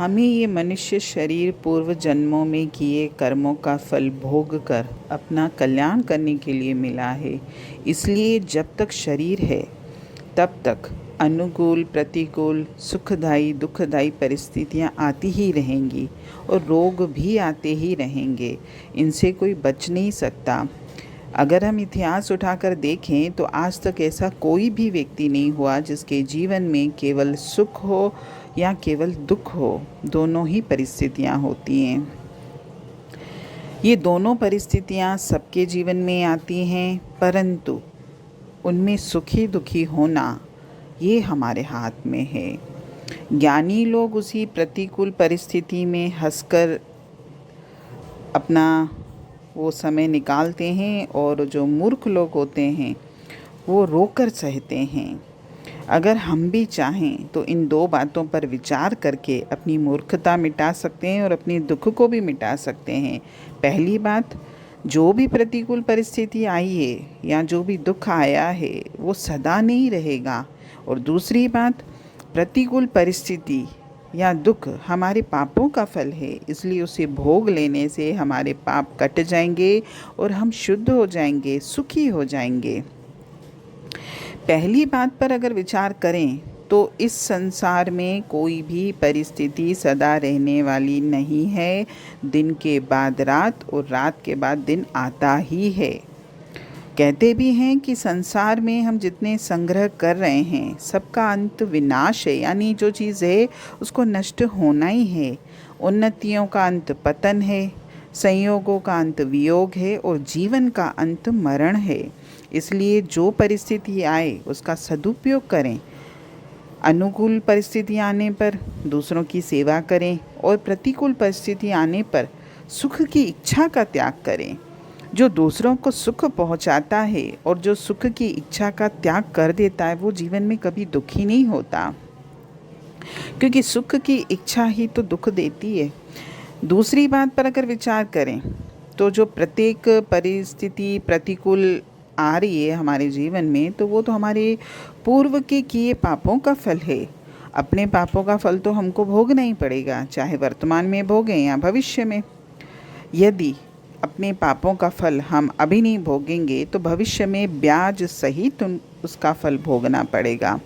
हमें ये मनुष्य शरीर पूर्व जन्मों में किए कर्मों का फल भोग कर अपना कल्याण करने के लिए मिला है। इसलिए जब तक शरीर है तब तक अनुकूल प्रतिकूल सुखदायी दुखदायी परिस्थितियां आती ही रहेंगी और रोग भी आते ही रहेंगे। इनसे कोई बच नहीं सकता। अगर हम इतिहास उठाकर देखें तो आज तक ऐसा कोई भी व्यक्ति नहीं हुआ जिसके जीवन में केवल सुख हो या केवल दुख हो, दोनों ही परिस्थितियां होती हैं। ये दोनों परिस्थितियां सबके जीवन में आती हैं, परंतु उनमें सुखी दुखी होना ये हमारे हाथ में है। ज्ञानी लोग उसी प्रतिकूल परिस्थिति में हंसकर अपना वो समय निकालते हैं और जो मूर्ख लोग होते हैं वो रोकर सहते हैं। अगर हम भी चाहें तो इन दो बातों पर विचार करके अपनी मूर्खता मिटा सकते हैं और अपने दुख को भी मिटा सकते हैं। पहली बात, जो भी प्रतिकूल परिस्थिति आई है या जो भी दुख आया है वो सदा नहीं रहेगा। और दूसरी बात, प्रतिकूल परिस्थिति या दुख हमारे पापों का फल है, इसलिए उसे भोग लेने से हमारे पाप कट जाएंगे और हम शुद्ध हो जाएंगे, सुखी हो जाएंगे। पहली बात पर अगर विचार करें तो इस संसार में कोई भी परिस्थिति सदा रहने वाली नहीं है। दिन के बाद रात और रात के बाद दिन आता ही है। कहते भी हैं कि संसार में हम जितने संग्रह कर रहे हैं सबका अंत विनाश है, यानी जो चीज़ है उसको नष्ट होना ही है। उन्नतियों का अंत पतन है, संयोगों का अंत वियोग है और जीवन का अंत मरण है। इसलिए जो परिस्थिति आए उसका सदुपयोग करें। अनुकूल परिस्थिति आने पर दूसरों की सेवा करें और प्रतिकूल परिस्थिति आने पर सुख की इच्छा का त्याग करें। जो दूसरों को सुख पहुंचाता है और जो सुख की इच्छा का त्याग कर देता है वो जीवन में कभी दुखी नहीं होता, क्योंकि सुख की इच्छा ही तो दुख देती है। दूसरी बात पर अगर विचार करें तो जो प्रत्येक परिस्थिति प्रतिकूल आ रही है हमारे जीवन में, तो वो तो हमारे पूर्व के किए पापों का फल है। अपने पापों का फल तो हमको भोगना ही पड़ेगा, चाहे वर्तमान में भोगें या भविष्य में। यदि अपने पापों का फल हम अभी नहीं भोगेंगे तो भविष्य में ब्याज सहित उसका फल भोगना पड़ेगा।